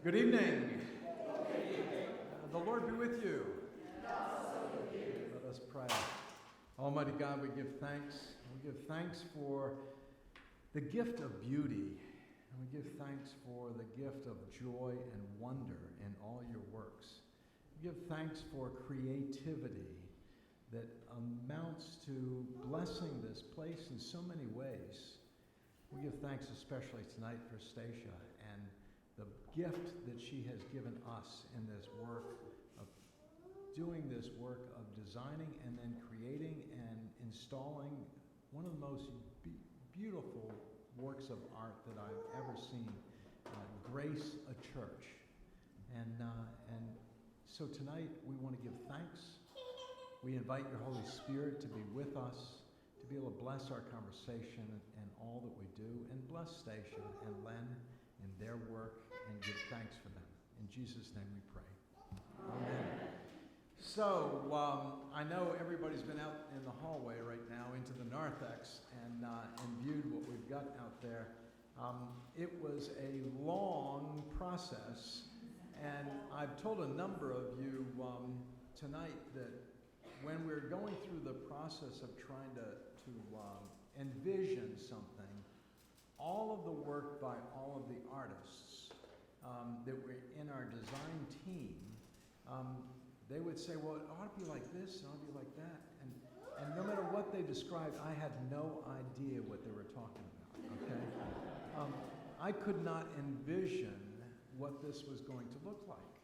Good evening. The Lord be with you. Let us pray. Almighty God, we give thanks. We give thanks for the gift of beauty. And we give thanks for the gift of joy and wonder in all your works. We give thanks for creativity that amounts to blessing this place in so many ways. We give thanks especially tonight for Stacia and the gift that she has given us in this work of doing this work of designing and then creating and installing one of the most beautiful works of art that I've ever seen, Grace a Church. And so tonight we want to give thanks. We invite your Holy Spirit to be with us, to be able to bless our conversation and all that we do, and bless Stacia and Len in their work, and give thanks for them. In Jesus' name we pray. Amen. So, I know everybody's been out in the hallway right now into the narthex and viewed what we've got out there. It was a long process, and I've told a number of you tonight that when we're going through the process of trying to envision something, all of the work by all of the artists that were in our design team, they would say, well, it ought to be like this, it ought to be like that. And no matter what they described, I had no idea what they were talking about, okay? I could not envision what this was going to look like.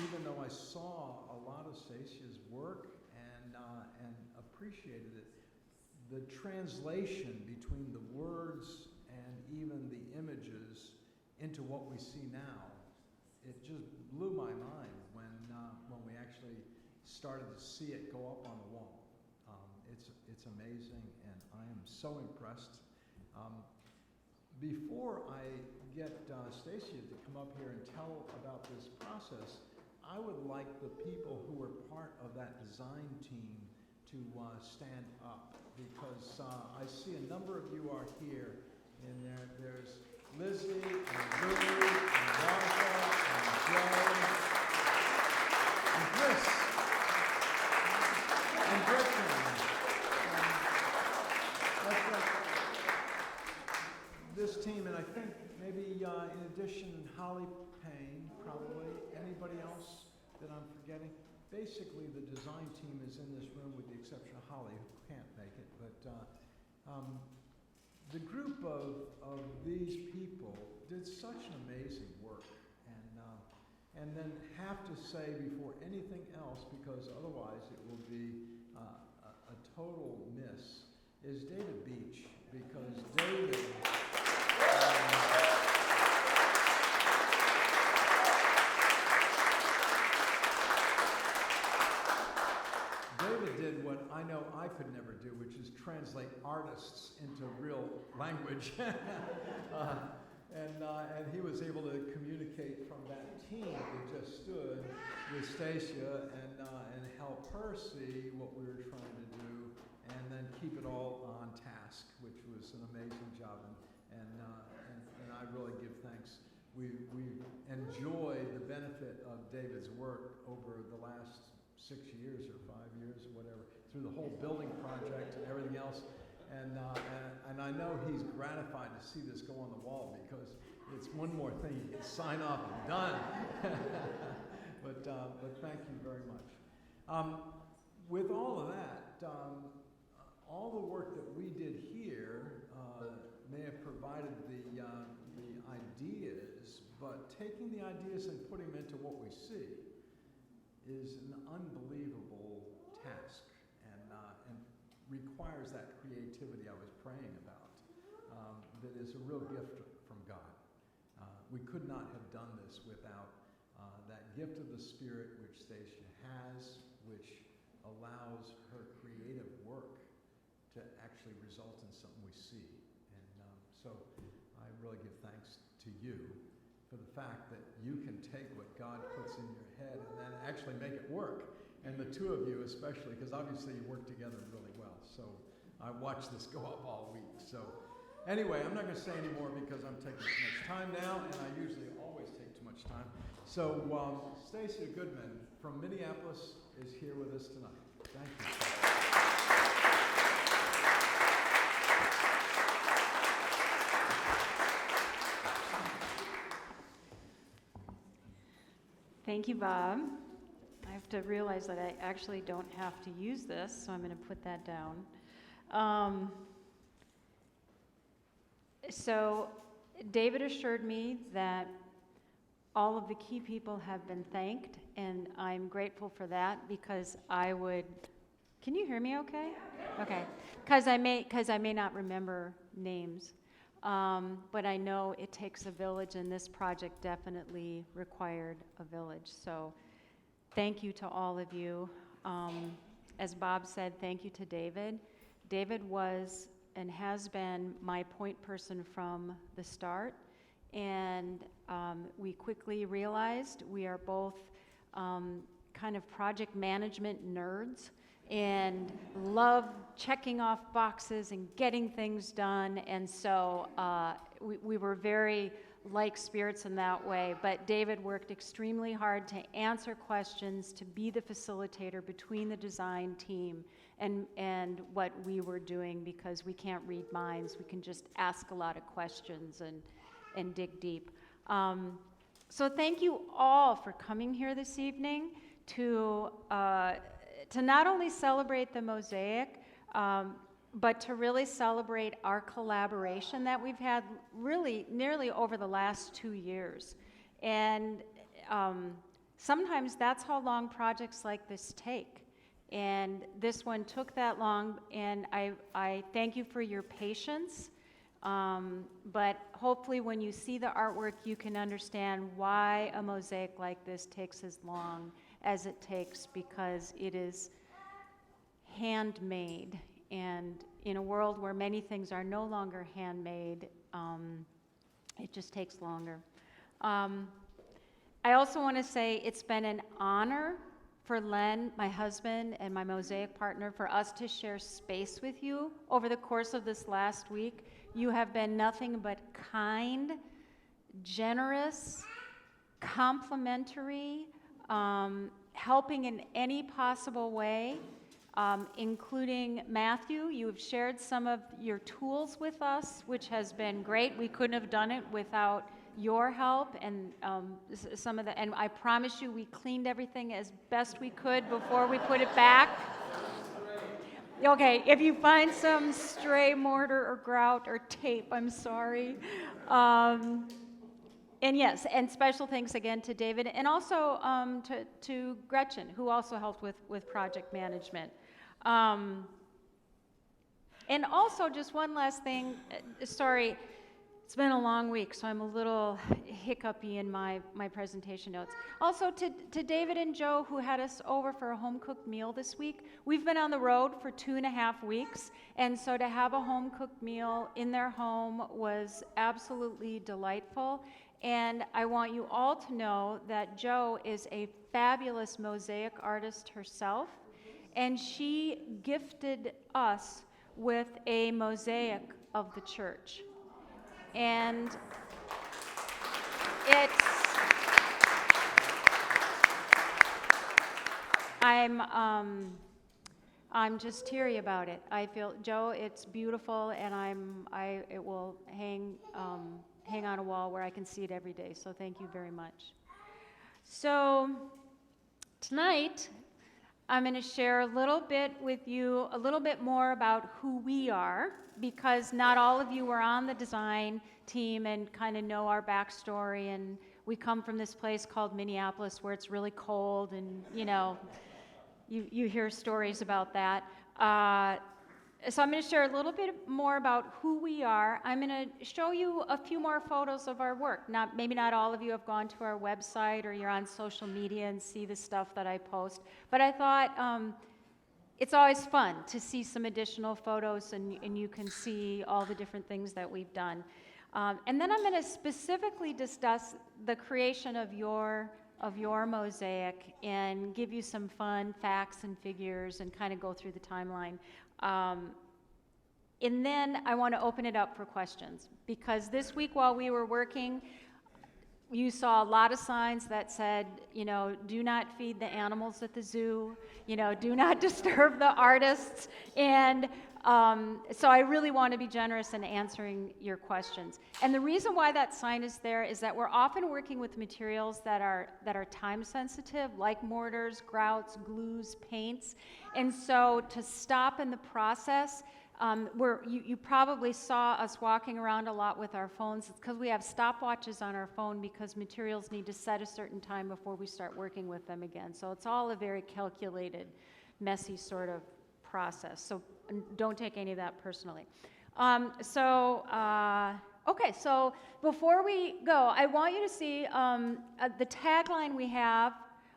Even though I saw a lot of Stacia's work and appreciated it, the translation between the words and even the images into what we see now, it just blew my mind when we actually started to see it go up on the wall. It's amazing, and I am so impressed. Before I get Stacia to come up here and tell about this process, I would like the people who were part of that design team to stand up, because I see a number of you are here, and there's Lizzie and Lou and Monica and Joe and Chris and Gretchen. This team, and I think maybe in addition, Holly Payne, probably. Anybody else that I'm forgetting? Basically, the design team is in this room with the exception of Holly, who can't make it. But the group of these people did such an amazing work. And then have to say before anything else, because otherwise it will be a total miss, is David Beach. Because David... David did what I know I could never do, which is translate artists into real language. And he was able to communicate from that team that just stood with Stacia and help her see what we were trying to do, and then keep it all on task, which was an amazing job. And I really give thanks. We've enjoyed the benefit of David's work over the last 6 years or 5 years or whatever, through the whole building project and everything else. And I know he's gratified to see this go on the wall, because it's one more thing you can sign off and done. But thank you very much. With all of that, all the work that we did here may have provided the ideas, but taking the ideas and putting them into what we see is an unbelievable task, and requires that creativity I was praying about, that is a real gift from God. We could not have done this without that gift of the Spirit which Stacia has, which allows her creative work to actually result in something we see. And so I really give thanks to you for the fact that you can take what God puts in your head and then actually make it work. And the two of you especially, because obviously you work together really well. So I watched this go up all week. So Anyway, I'm not going to say any more because I'm taking too much time now, and I usually always take too much time. So Stacia Goodman from Minneapolis is here with us tonight. Thank you. Thank you, Bob. I have to realize that I actually don't have to use this, so I'm going to put that down. So David assured me that all of the key people have been thanked, and I'm grateful for that because I would. Can you hear me okay? Okay. Because I may not remember names. But I know it takes a village, and this project definitely required a village. So thank you to all of you. As Bob said, thank you to David. David was and has been my point person from the start. And we quickly realized we are both kind of project management nerds and love checking off boxes and getting things done. And so we were very like spirits in that way. But David worked extremely hard to answer questions, to be the facilitator between the design team and what we were doing, because we can't read minds. We can just ask a lot of questions and dig deep. So thank you all for coming here this evening to not only celebrate the Mosaic, but to really celebrate our collaboration that we've had really nearly over the last 2 years. And sometimes that's how long projects like this take. And this one took that long, and I thank you for your patience. But hopefully when you see the artwork, you can understand why a mosaic like this takes as long as it takes, because it is handmade. And in a world where many things are no longer handmade, it just takes longer. I also want to say it's been an honor for Len, my husband, and my mosaic partner, for us to share space with you over the course of this last week. You have been nothing but kind, generous, complimentary, helping in any possible way, including Matthew. You have shared some of your tools with us, which has been great. We couldn't have done it without your help, and some of the, and I promise you we cleaned everything as best we could before we put it back. Okay, if you find some stray mortar or grout or tape, I'm sorry. And yes, and special thanks again to David, and also to Gretchen, who also helped with project management. And also, just one last thing, sorry, it's been a long week, so I'm a little hiccupy in my presentation notes. Also, to David and Joe, who had us over for a home-cooked meal this week. We've been on the road for 2.5 weeks, and so to have a home-cooked meal in their home was absolutely delightful. And I want you all to know that Joe is a fabulous mosaic artist herself, and she gifted us with a mosaic of the church. And I'm just teary about it. I feel, Joe, it's beautiful, and it will hang on a wall where I can see it every day. So thank you very much. So tonight, I'm going to share a little bit with you, a little bit more about who we are, because not all of you were on the design team and kind of know our backstory. And we come from this place called Minneapolis, where it's really cold, and you hear stories about that. So I'm going to share a little bit more about who we are. I'm going to show you a few more photos of our work. Maybe not all of you have gone to our website or you're on social media and see the stuff that I post, but I thought it's always fun to see some additional photos, and you can see all the different things that we've done. And then I'm going to specifically discuss the creation of your mosaic and give you some fun facts and figures and kind of go through the timeline. And then I want to open it up for questions, because this week while we were working, you saw a lot of signs that said, you know, do not feed the animals at the zoo, you know, do not disturb the artists. And so I really want to be generous in answering your questions. And the reason why that sign is there is that we're often working with materials that are time sensitive, like mortars, grouts, glues, paints. And so to stop in the process, you probably saw us walking around a lot with our phones. It's because we have stopwatches on our phone, because materials need to set a certain time before we start working with them again. So it's all a very calculated, messy sort of process. So don't take any of that personally. Okay, so before we go, I want you to see the tagline we have,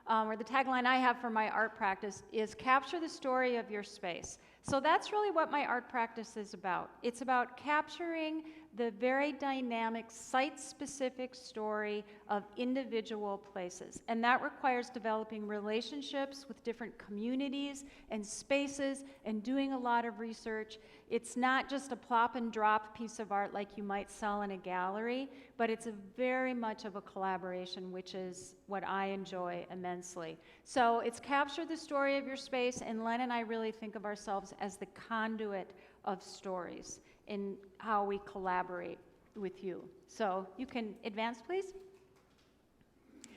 or the tagline I have for my art practice is capture the story of your space. So that's really what my art practice is about. It's about capturing the very dynamic, site-specific story of individual places. And that requires developing relationships with different communities and spaces and doing a lot of research. It's not just a plop and drop piece of art like you might sell in a gallery, but it's very much of a collaboration, which is what I enjoy immensely. So it's capture the story of your space, and Len and I really think of ourselves as the conduit of stories in how we collaborate with you. So you can advance, please.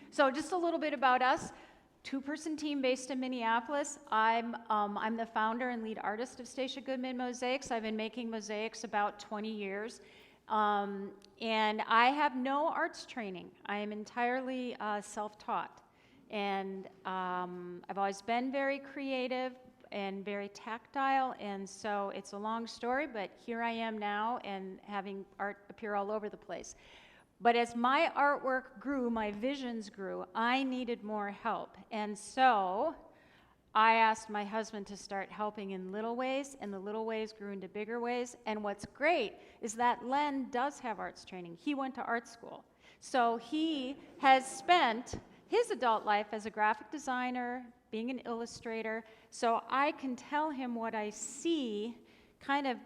So just a little bit about us. Two-person team based in Minneapolis. I'm the founder and lead artist of Stacia Goodman Mosaics. I've been making mosaics about 20 years. And I have no arts training. I am entirely self-taught. And I've always been very creative and very tactile, and so it's a long story, but here I am now and having art appear all over the place. But as my artwork grew, my visions grew, I needed more help. And so I asked my husband to start helping in little ways, and the little ways grew into bigger ways. And what's great is that Len does have arts training. He went to art school. So he has spent his adult life as a graphic designer, being an illustrator, so I can tell him what I see, kind of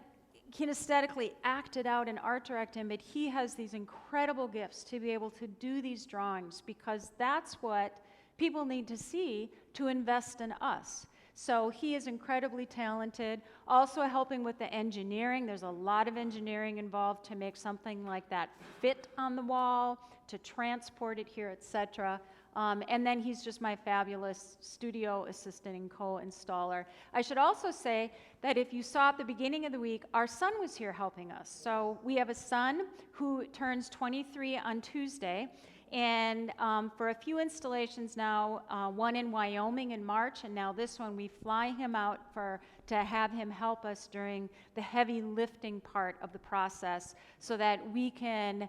kinesthetically acted out in art directing, but he has these incredible gifts to be able to do these drawings, because that's what people need to see to invest in us. So he is incredibly talented, also helping with the engineering. There's a lot of engineering involved to make something like that fit on the wall, to transport it here, etc. And then he's just my fabulous studio assistant and co-installer. I should also say that if you saw at the beginning of the week, our son was here helping us. So we have a son who turns 23 on Tuesday, and for a few installations now, one in Wyoming in March, and now this one, we fly him out to have him help us during the heavy lifting part of the process, so that we can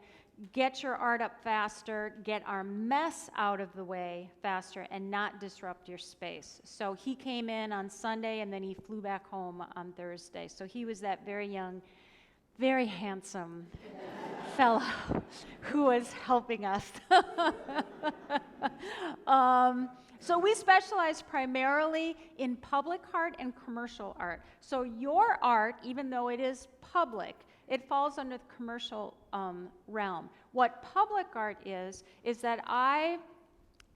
get your art up faster, get our mess out of the way faster, and not disrupt your space. So he came in on Sunday, and then he flew back home on Thursday. So he was that very young, very handsome fellow who was helping us. So we specialize primarily in public art and commercial art. So your art, even though it is public, it falls under the commercial realm. What public art is that I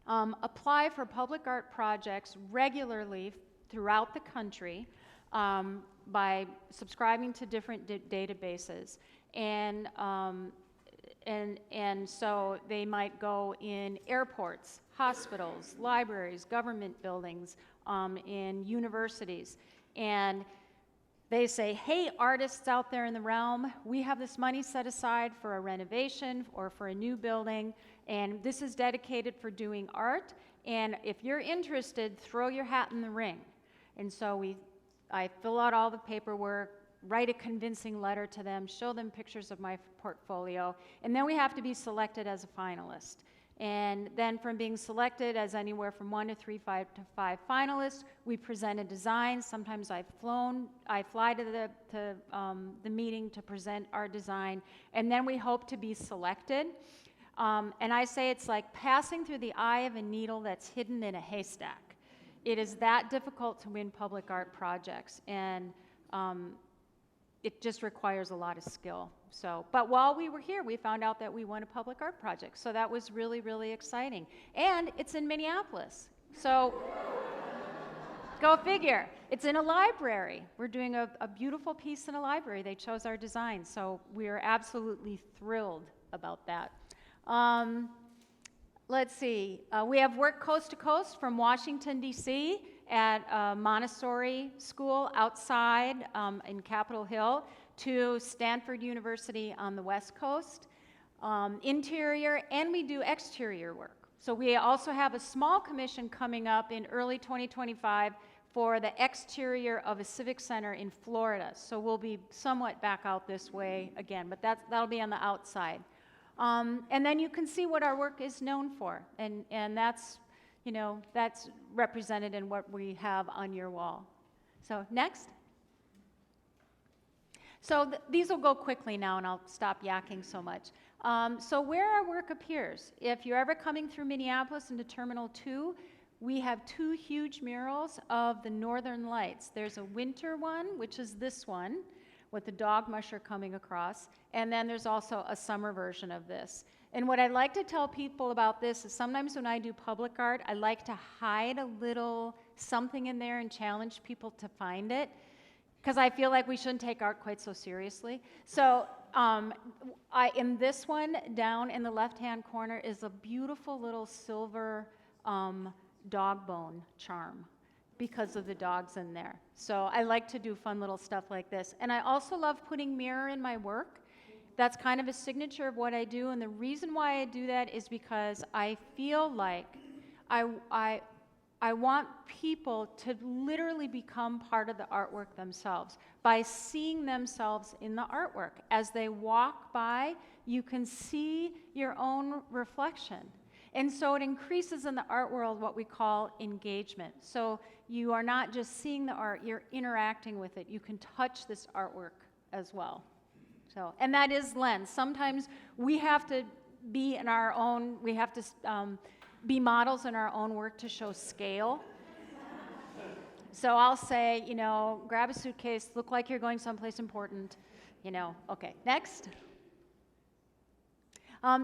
apply for public art projects regularly throughout the country by subscribing to different databases. And so they might go in airports, hospitals, libraries, government buildings, in universities. And they say, hey, artists out there in the realm, we have this money set aside for a renovation or for a new building, and this is dedicated for doing art, and if you're interested, throw your hat in the ring. And so I fill out all the paperwork, write a convincing letter to them, show them pictures of my portfolio, and then we have to be selected as a finalist. And then from being selected as anywhere from 1 to 3, 5 to 5 finalists, we present a design. Sometimes I fly to the meeting to present our design, and then we hope to be selected. And I say it's like passing through the eye of a needle that's hidden in a haystack. It is that difficult to win public art projects. And it just requires a lot of skill. So, but while we were here, we found out that we won a public art project. So that was really, really exciting. And it's in Minneapolis. So go figure. It's in a library. We're doing a beautiful piece in a library. They chose our design. So we are absolutely thrilled about that. Let's see. We have work coast to coast from Washington, D.C. at a Montessori school outside in Capitol Hill to Stanford University on the West Coast. Interior, and we do exterior work. So we also have a small commission coming up in early 2025 for the exterior of a civic center in Florida. So we'll be somewhat back out this way again, but that'll be on the outside. And then you can see what our work is known for, and that's, you know, that's represented in what we have on your wall. So next. So these will go quickly now, and I'll stop yakking so much. So where our work appears, if you're ever coming through Minneapolis into Terminal 2, we have 2 huge murals of the Northern Lights. There's a winter one, which is this one, with the dog musher coming across, and then there's also a summer version of this. And what I like to tell people about this is sometimes when I do public art, I like to hide a little something in there and challenge people to find it, because I feel like we shouldn't take art quite so seriously. So in this one, down in the left-hand corner, is a beautiful little silver dog bone charm, because of the dogs in there. So I like to do fun little stuff like this. And I also love putting mirror in my work. That's kind of a signature of what I do, and the reason why I do that is because I feel like I want people to literally become part of the artwork themselves by seeing themselves in the artwork. As they walk by, you can see your own reflection. And so it increases in the art world what we call engagement. So you are not just seeing the art, you're interacting with it. You can touch this artwork as well. So, and that is lens. Sometimes we have to be in our own, we have to be models in our own work to show scale. So I'll say, you know, grab a suitcase, look like you're going someplace important, you know. Okay, next.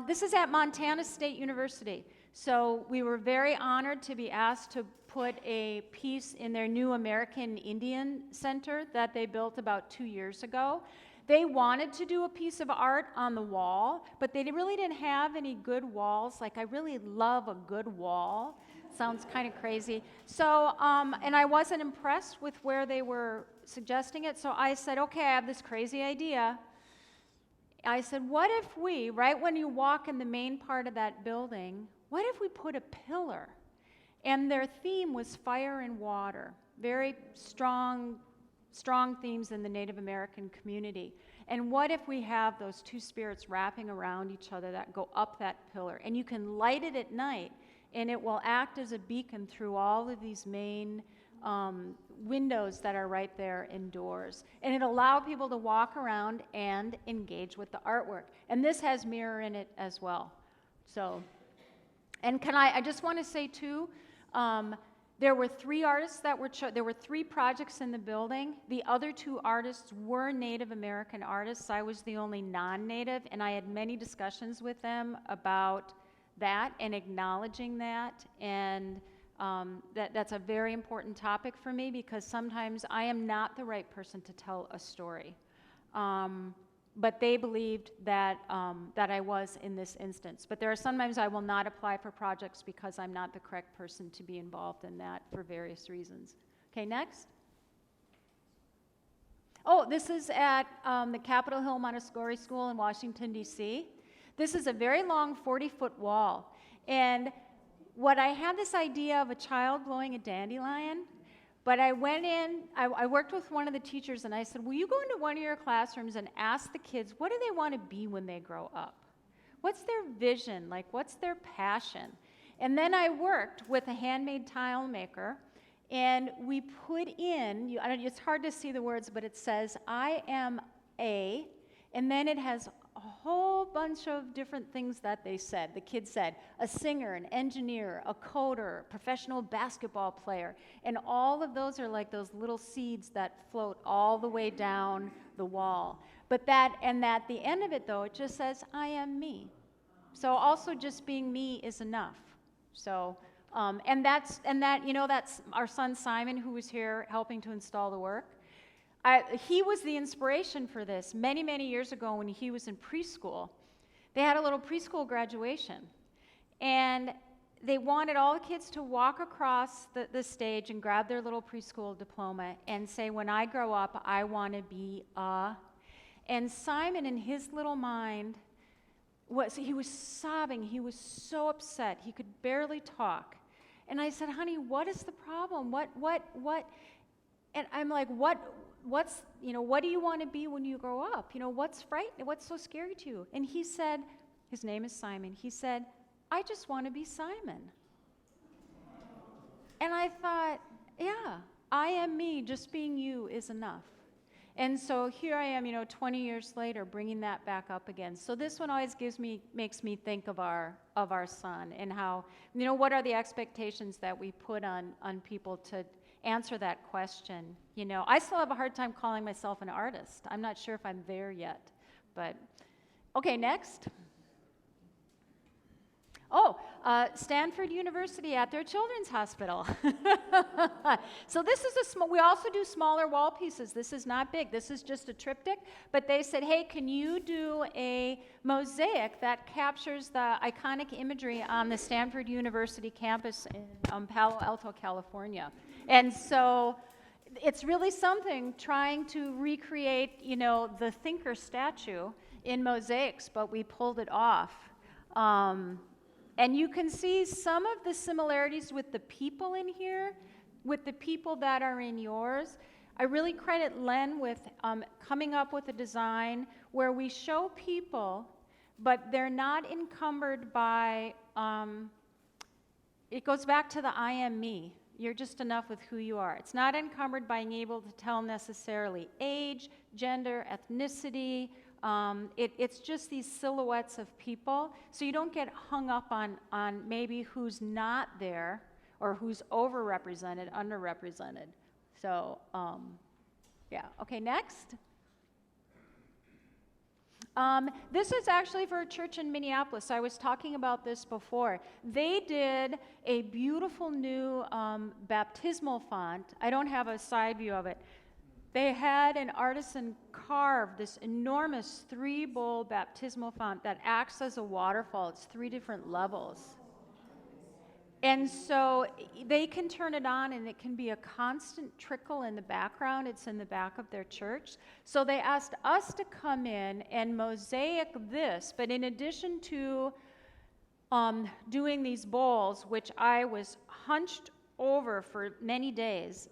This is at Montana State University. So we were very honored to be asked to put a piece in their new American Indian Center that they built about 2 years ago. They wanted to do a piece of art on the wall, but they really didn't have any good walls. Like, I really love a good wall. Sounds kind of crazy. So, and I wasn't impressed with where they were suggesting it, so I said, okay, I have this crazy idea. I said, what if we, right when you walk in the main part of that building, what if we put a pillar? And their theme was fire and water, very strong themes in the Native American community. And what if we have those two spirits wrapping around each other that go up that pillar? And you can light it at night, and it will act as a beacon through all of these main windows that are right there indoors. And it'll allow people to walk around and engage with the artwork. And this has mirror in it as well. So, and I just want to say too, there were 3 artists that were there were 3 projects in the building. The other 2 artists were Native American artists. I was the only non-Native, and I had many discussions with them about that and acknowledging that. And that's a very important topic for me, because sometimes I am not the right person to tell a story. But they believed that, that I was in this instance. But there are sometimes I will not apply for projects because I'm not the correct person to be involved in that for various reasons. Okay, next. Oh, this is at the Capitol Hill Montessori School in Washington, D.C. This is a very long 40-foot wall. And what I had this idea of a child blowing a dandelion, but I went in, I worked with one of the teachers, and I said, will you go into one of your classrooms and ask the kids, what do they want to be when they grow up? What's their vision? Like, what's their passion? And then I worked with a handmade tile maker, and we put in, it's hard to see the words, but it says, I am a, and then it has a whole bunch of different things that they said. The kids said a singer, an engineer, a coder, professional basketball player. And all of those are like those little seeds that float all the way down the wall. But at the end of it, though, it just says, I am me. So also just being me is enough. So, that's our son Simon, who was here helping to install the work. He was the inspiration for this. Many, many years ago when he was in preschool, they had a little preschool graduation. And they wanted all the kids to walk across the stage and grab their little preschool diploma and say, when I grow up, I want to be a... And Simon, in his little mind, he was sobbing. He was so upset. He could barely talk. And I said, honey, what is the problem? What? And I'm like, what do you want to be when you grow up? What's frightening? What's so scary to you? And he said, his name is Simon. He said, I just want to be Simon. And I thought, yeah, I am me. Just being you is enough. And so here I am, 20 years later, bringing that back up again. So this one always makes me think of our son and how, what are the expectations that we put on people to answer that question. I still have a hard time calling myself an artist. I'm not sure if I'm there yet, but okay, next. Stanford University at their children's hospital. So this is we also do smaller wall pieces. This is not big. This is just a triptych, but they said, hey, can you do a mosaic that captures the iconic imagery on the Stanford University campus in Palo Alto, California? And so it's really something trying to recreate, the thinker statue in mosaics, but we pulled it off. And you can see some of the similarities with the people in here, with the people that are in yours. I really credit Len with coming up with a design where we show people, but they're not encumbered by, it goes back to the I am me. You're just enough with who you are. It's not encumbered by being able to tell necessarily age, gender, ethnicity. It's just these silhouettes of people, so you don't get hung up on maybe who's not there or who's overrepresented, underrepresented. So, yeah. Okay, next. This is actually for a church in Minneapolis. I was talking about this before. They did a beautiful new baptismal font. I don't have a side view of it. They had an artisan carve this enormous 3-bowl baptismal font that acts as a waterfall. It's 3 different levels. And so they can turn it on and it can be a constant trickle in the background. It's in the back of their church. So they asked us to come in and mosaic this, but in addition to doing these bowls, which I was hunched over for many days,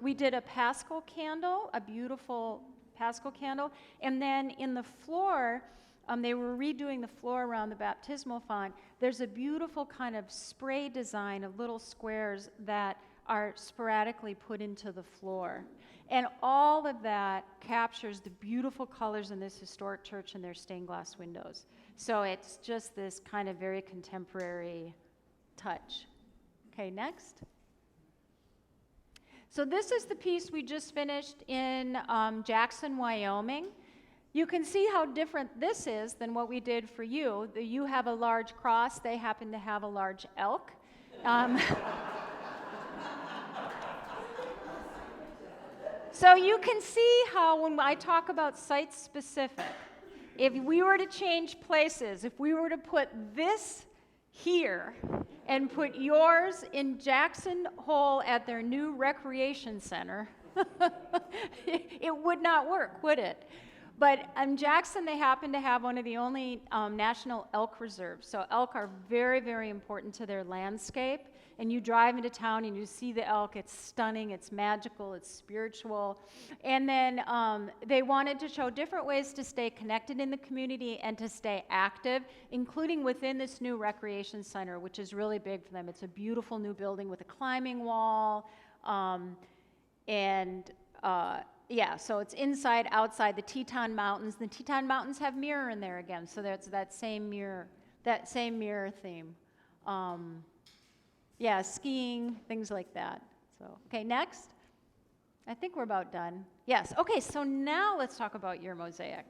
we did a Paschal candle, a beautiful Paschal candle, and then in the floor, they were redoing the floor around the baptismal font. There's a beautiful kind of spray design of little squares that are sporadically put into the floor. And all of that captures the beautiful colors in this historic church and their stained glass windows. So it's just this kind of very contemporary touch. Okay, next. So this is the piece we just finished in Jackson, Wyoming. You can see how different this is than what we did for you. You have a large cross, they happen to have a large elk. So you can see how when I talk about site-specific, if we were to change places, if we were to put this here and put yours in Jackson Hole at their new recreation center, it would not work, would it? But in Jackson, they happen to have one of the only national elk reserves. So elk are very, very important to their landscape. And you drive into town and you see the elk. It's stunning, it's magical, it's spiritual. And then they wanted to show different ways to stay connected in the community and to stay active, including within this new recreation center, which is really big for them. It's a beautiful new building with a climbing wall. yeah, so it's inside, outside the Teton Mountains. The Teton Mountains have mirror in there again, so that's that same mirror theme. Yeah, skiing, things like that. So, okay, next. I think we're about done. Yes, okay, so now let's talk about your mosaic.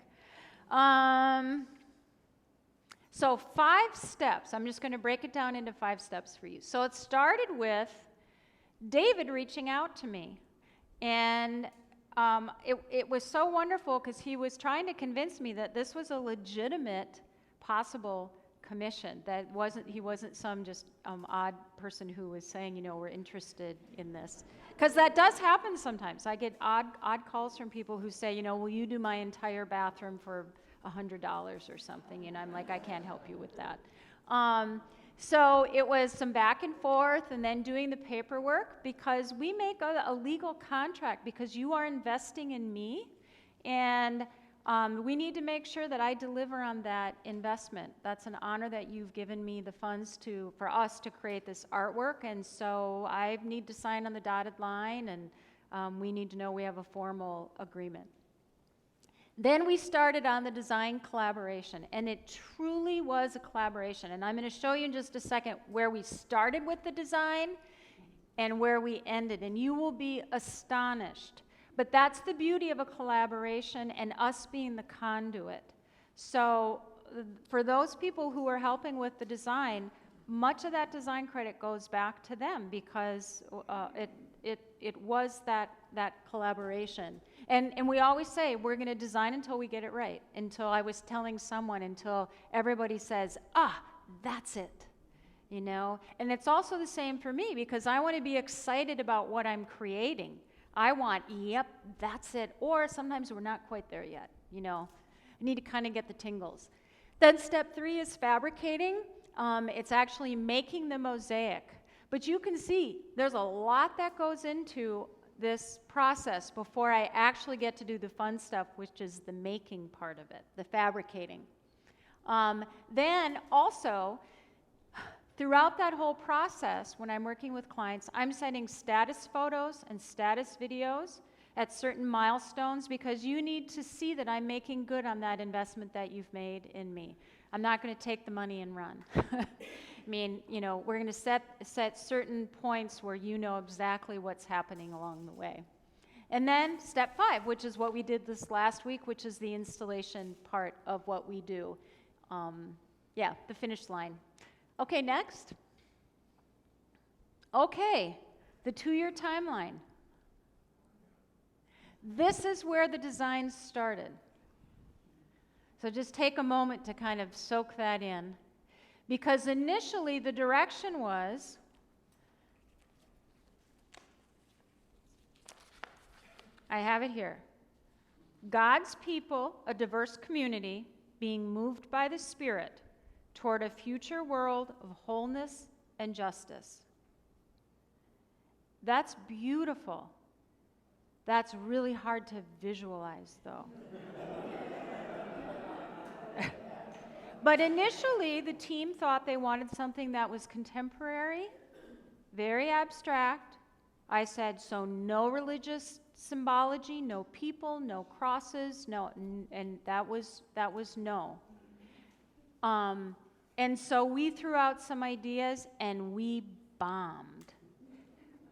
So 5 steps. I'm just going to break it down into 5 steps for you. So it started with David reaching out to me. And it was so wonderful because he was trying to convince me that this was a legitimate possible commission, that he wasn't some just odd person who was saying, we're interested in this. Because that does happen sometimes. I get odd calls from people who say, will you do my entire bathroom for $100 or something? And I'm like, I can't help you with that. So it was some back and forth and then doing the paperwork, because we make a legal contract because you are investing in me, and we need to make sure that I deliver on that investment. That's an honor that you've given me the funds for us to create this artwork, and so I need to sign on the dotted line, and we need to know we have a formal agreement. Then we started on the design collaboration, and it truly was a collaboration. And I'm going to show you in just a second where we started with the design and where we ended, and you will be astonished. But that's the beauty of a collaboration and us being the conduit. So for those people who are helping with the design, much of that design credit goes back to them, because it was that collaboration. And we always say we're going to design until we get it right, until I was telling someone, until everybody says, that's it, And it's also the same for me, because I want to be excited about what I'm creating. I want, yep, that's it. Or sometimes we're not quite there yet, I need to kind of get the tingles. Then step 3 is fabricating. It's actually making the mosaic. But you can see there's a lot that goes into this process before I actually get to do the fun stuff, which is the making part of it, the fabricating. Then also, throughout that whole process, when I'm working with clients, I'm sending status photos and status videos at certain milestones, because you need to see that I'm making good on that investment that you've made in me. I'm not going to take the money and run. I mean, we're going to set certain points where you know exactly what's happening along the way. And then step 5, which is what we did this last week, which is the installation part of what we do. The finish line. Okay, next. Okay, the 2-year timeline. This is where the design started. So just take a moment to kind of soak that in. Because initially the direction was, I have it here, God's people, a diverse community, being moved by the Spirit toward a future world of wholeness and justice. That's beautiful. That's really hard to visualize, though. But initially, the team thought they wanted something that was contemporary, very abstract. I said, so no religious symbology, no people, no crosses, no, and that was no. And so we threw out some ideas, and we bombed.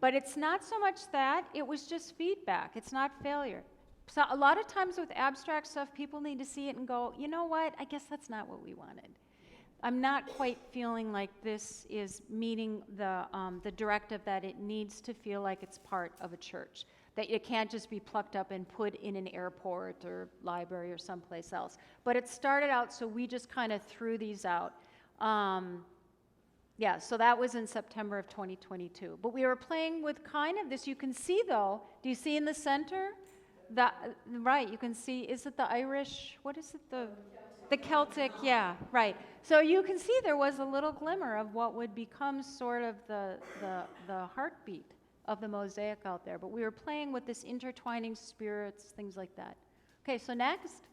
But it's not so much that, it was just feedback. It's not failure. So a lot of times with abstract stuff, people need to see it and go, you know what, I guess that's not what we wanted. I'm not quite feeling like this is meeting the directive that it needs to feel like it's part of a church, that it can't just be plucked up and put in an airport or library or someplace else. But it started out, so we just kind of threw these out. So that was in September of 2022. But we were playing with kind of this. You can see, though, do you see in the center? Right, you can see, is it the Irish, what is it, the Celtic, yeah, right. So you can see there was a little glimmer of what would become sort of the heartbeat of the mosaic out there. But we were playing with this intertwining spirits, things like that. Okay, so next.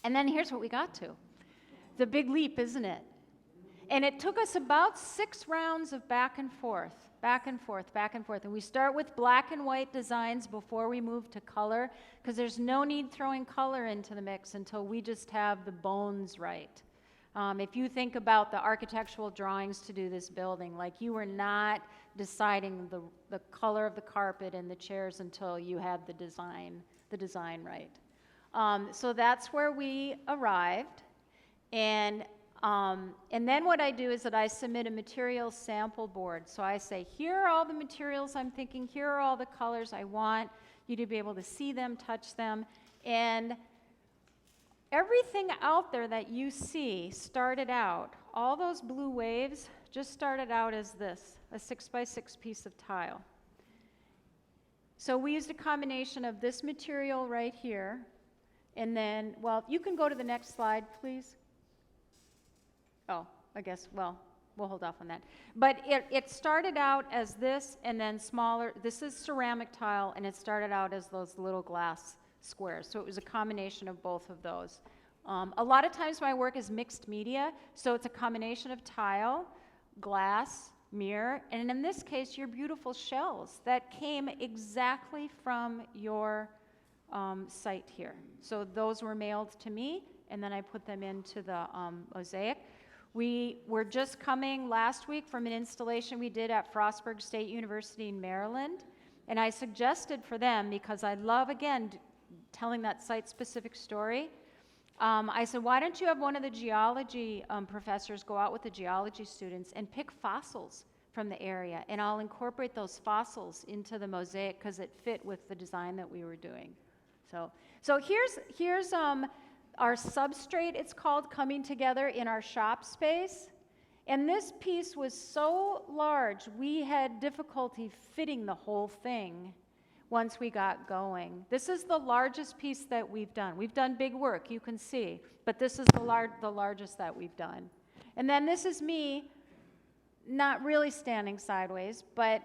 And then here's what we got to. The big leap, isn't it? And it took us about 6 rounds of back and forth, back and forth, back and forth. And we start with black and white designs before we move to color, because there's no need throwing color into the mix until we just have the bones right. If you think about the architectural drawings to do this building, like you were not deciding the color of the carpet and the chairs until you had the design right. So that's where we arrived. And then what I do is that I submit a materials sample board. So I say, here are all the materials I'm thinking, here are all the colors I want you to be able to see them, touch them, and everything out there that you see started out, all those blue waves just started out as this, a 6x6 piece of tile. So we used a combination of this material right here, and then, well, you can go to the next slide, please. Oh, I guess, well, we'll hold off on that. But it started out as this, and then smaller. This is ceramic tile, and it started out as those little glass squares. So it was a combination of both of those. A lot of times my work is mixed media, so it's a combination of tile, glass, mirror, and in this case, your beautiful shells that came exactly from your site here. So those were mailed to me, and then I put them into the Mosaic. We were just coming last week from an installation we did at Frostburg State University in Maryland, and I suggested for them, because I love, again, telling that site-specific story, I said, why don't you have one of the geology professors go out with the geology students and pick fossils from the area, and I'll incorporate those fossils into the Mosaic because it fit with the design that we were doing. So here's our substrate, it's called, coming together in our shop space. And this piece was so large, we had difficulty fitting the whole thing once we got going. This is the largest piece that we've done. We've done big work, you can see, but this is the largest that we've done. And then this is me, not really standing sideways, but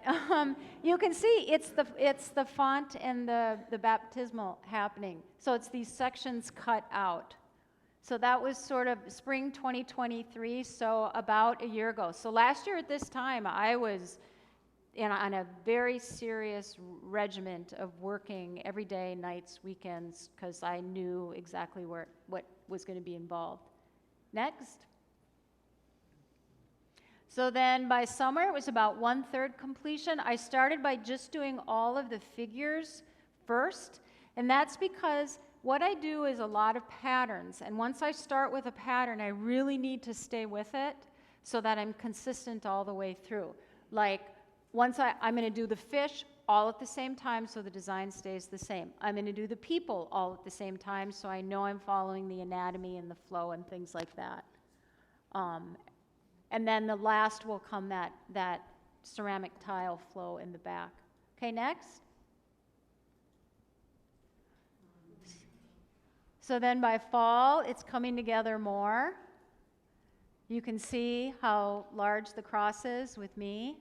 you can see it's the font and the baptismal happening. So it's these sections cut out. So that was sort of spring 2023, so about a year ago. So last year at this time, I was on a very serious regiment of working every day, nights, weekends, because I knew exactly what was going to be involved. Next. So then by summer, it was about 1/3 completion. I started by just doing all of the figures first, and that's because what I do is a lot of patterns, and once I start with a pattern, I really need to stay with it so that I'm consistent all the way through. Like, once I'm going to do the fish all at the same time so the design stays the same. I'm going to do the people all at the same time so I know I'm following the anatomy and the flow and things like that. And then the last will come that ceramic tile flow in the back. Okay, next. So then by fall, it's coming together more. You can see how large the cross is with me.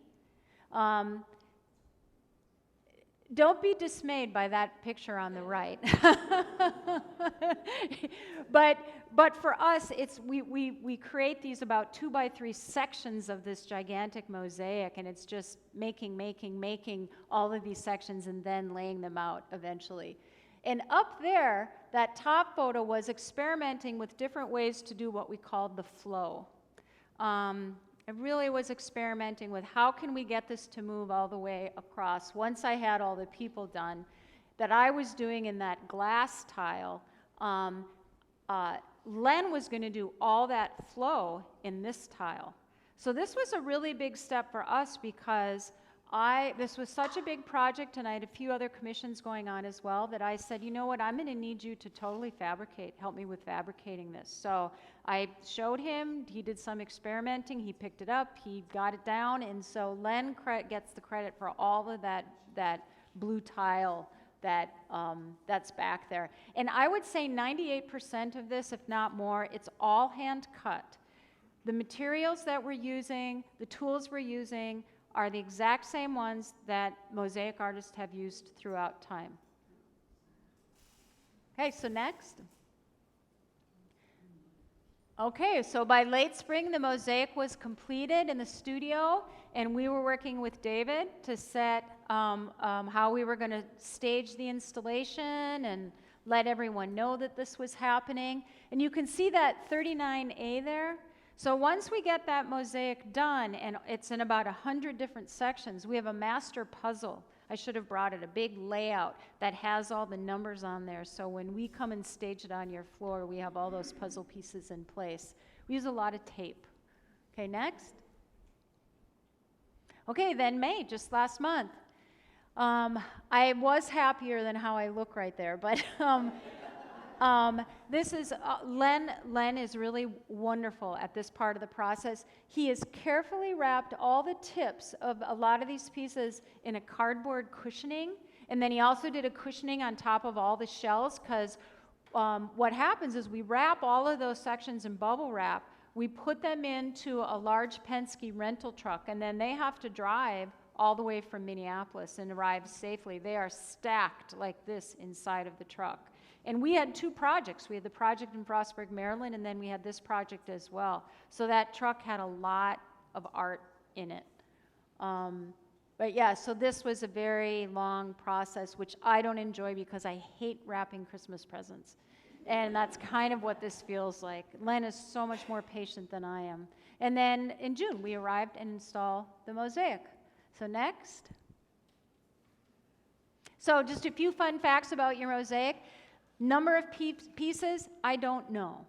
Don't be dismayed by that picture on the right. But for us, we create these about 2x3 sections of this gigantic mosaic, and it's just making all of these sections and then laying them out eventually. And up there, that top photo was experimenting with different ways to do what we called the flow. I really was experimenting with how can we get this to move all the way across. Once I had all the people done, that I was doing in that glass tile, Len was going to do all that flow in this tile. So this was a really big step for us because this was such a big project, and I had a few other commissions going on as well, that I said, you know what, I'm going to need you to totally help me with fabricating this. So I showed him, he did some experimenting, he picked it up, he got it down, and so Len gets the credit for all of that blue tile that's back there. And I would say 98% of this, if not more, it's all hand cut. The materials that we're using, the tools we're using, are the exact same ones that mosaic artists have used throughout time. Okay, so next. Okay, so by late spring, the mosaic was completed in the studio, and we were working with David to set how we were going to stage the installation and let everyone know that this was happening. And you can see that 39A there. So once we get that mosaic done, and it's in about 100 different sections, we have a master puzzle. I should have brought it, a big layout that has all the numbers on there. So when we come and stage it on your floor, we have all those puzzle pieces in place. We use a lot of tape. Okay, next. Okay, then May, just last month. I was happier than how I look right there, but this is, Len is really wonderful at this part of the process. He has carefully wrapped all the tips of a lot of these pieces in a cardboard cushioning, and then he also did a cushioning on top of all the shells, because what happens is we wrap all of those sections in bubble wrap, we put them into a large Penske rental truck, and then they have to drive all the way from Minneapolis and arrive safely. They are stacked like this inside of the truck. And we had two projects. We had the project in Frostburg, Maryland, and then we had this project as well. So that truck had a lot of art in it. But yeah, so this was a very long process, which I don't enjoy because I hate wrapping Christmas presents. And that's kind of what this feels like. Len is so much more patient than I am. And then in June, we arrived and installed the mosaic. So next. So just a few fun facts about your mosaic. Number of pieces, I don't know.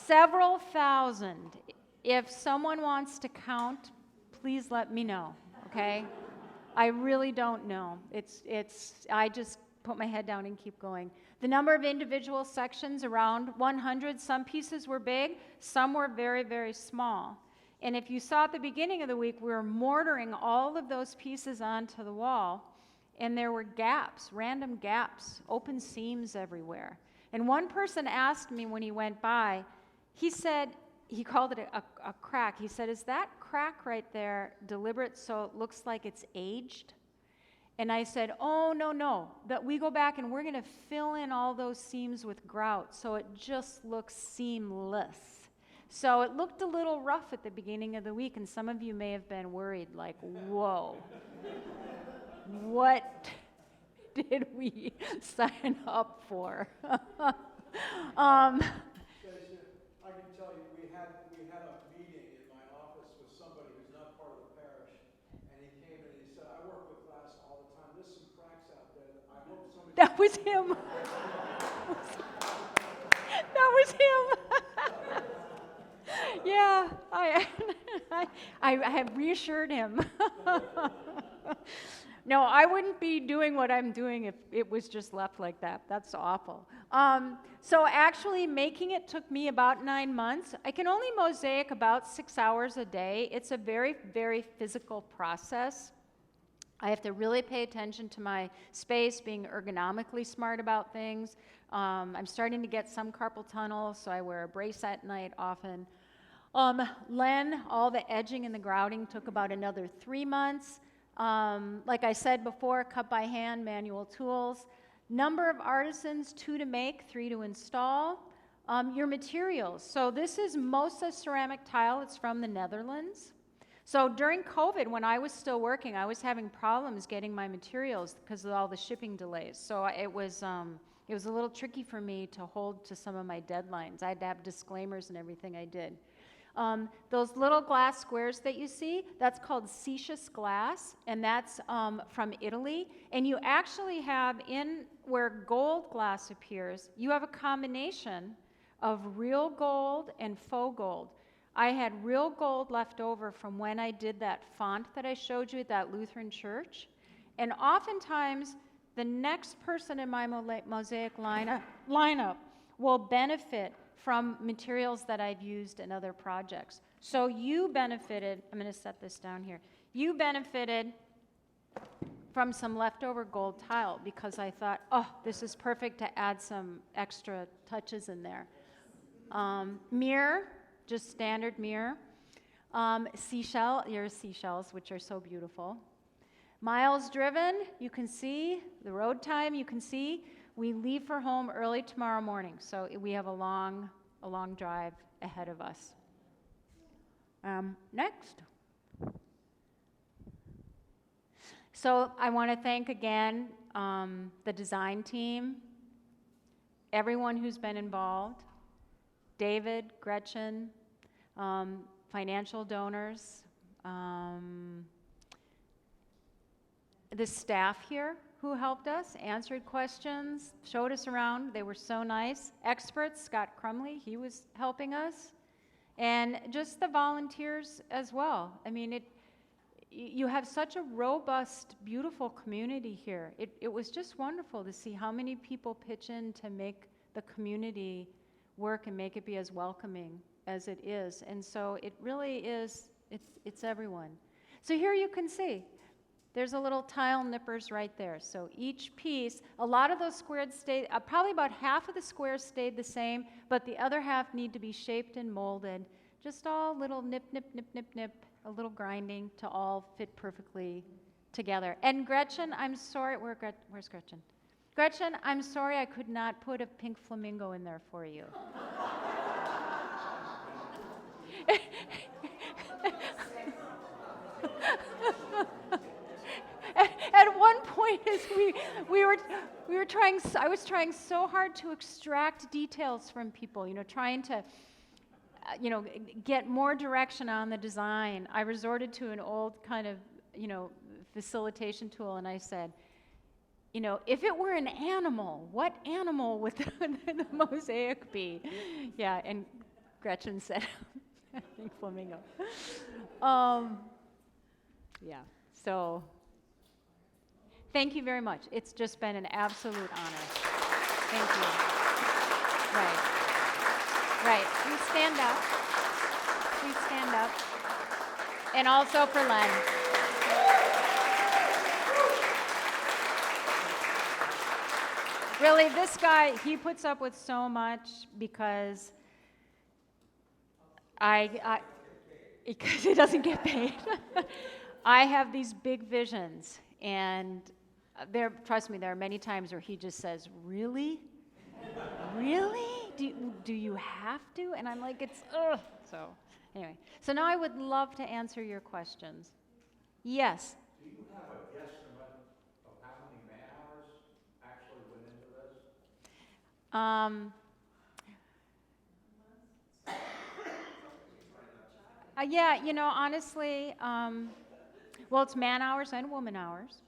Several thousand. If someone wants to count, please let me know, okay? I really don't know. I just put my head down and keep going. The number of individual sections, around 100. Some pieces were big, some were very, very small. And if you saw at the beginning of the week, we were mortaring all of those pieces onto the wall, and there were gaps, random gaps, open seams everywhere. And one person asked me when he went by, he said, he called it a crack. He said, "Is that crack right there deliberate so it looks like it's aged?" And I said, "Oh, no, that we go back and we're going to fill in all those seams with grout so it just looks seamless." So it looked a little rough at the beginning of the week, and some of you may have been worried, like, whoa, what did we sign up for? Stacia, I can tell you, we had a meeting in my office with somebody who's not part of the parish, and he came and he said, "I work with glass all the time. There's some cracks out there that I hope somebody..." That was him. That was him. Yeah, I have reassured him. No, I wouldn't be doing what I'm doing if it was just left like that. That's awful. So actually making it took me about 9 months. I can only mosaic about 6 hours a day. It's a very, very physical process. I have to really pay attention to my space, being ergonomically smart about things. I'm starting to get some carpal tunnel, so I wear a brace at night often. Len, all the edging and the grouting took about another 3 months. Like I said before, cut by hand, manual tools. Number of artisans, 2 to make, 3 to install. Your materials. So this is Mosa ceramic tile. It's from the Netherlands. So during COVID, when I was still working, I was having problems getting my materials because of all the shipping delays. So it was a little tricky for me to hold to some of my deadlines. I had to have disclaimers and everything I did. Those little glass squares that you see, that's called Cesius glass, and that's from Italy. And you actually have, in where gold glass appears, you have a combination of real gold and faux gold. I had real gold left over from when I did that font that I showed you at that Lutheran church. And oftentimes, the next person in my mosaic lineup will benefit from materials that I've used in other projects. So you benefited, I'm going to set this down here, you benefited from some leftover gold tile because I thought, oh, this is perfect to add some extra touches in there. Mirror, just standard mirror. Your seashells, which are so beautiful. Miles driven, you can see. The road time, you can see. We leave for home early tomorrow morning, so we have a long a long drive ahead of us. Next. So I want to thank again the design team, everyone who's been involved, David, Gretchen, financial donors, the staff here who helped us, answered questions, showed us around. They were so nice. Experts, Scott Crumley, he was helping us. And just the volunteers as well. I mean, you have such a robust, beautiful community here. It was just wonderful to see how many people pitch in to make the community work and make it be as welcoming as it is. And so it really is, it's everyone. So here you can see, there's a little tile nippers right there. So each piece, a lot of those squares stayed, probably about half of the squares stayed the same, but the other half need to be shaped and molded. Just all little nip, nip, nip, nip, nip, a little grinding to all fit perfectly together. And Gretchen, I'm sorry, where's Gretchen? Gretchen, I'm sorry I could not put a pink flamingo in there for you. At one point, as we were trying, I was trying so hard to extract details from people, trying to, get more direction on the design. I resorted to an old kind of, facilitation tool, and I said, if it were an animal, what animal would the mosaic be? Yeah, and Gretchen said, I think flamingo. Yeah, so thank you very much. It's just been an absolute honor. Thank you. Right. Please stand up. Please stand up. And also for Len. Really, this guy, he puts up with so much because because he doesn't get paid. I have these big visions, and trust me, there are many times where he just says, really? Really? Do you have to? And I'm like, it's, ugh. So anyway, so now I would love to answer your questions. Yes? Do you have a guesstimate of how many man hours actually went into this? Yeah, honestly, well, it's man hours and woman hours.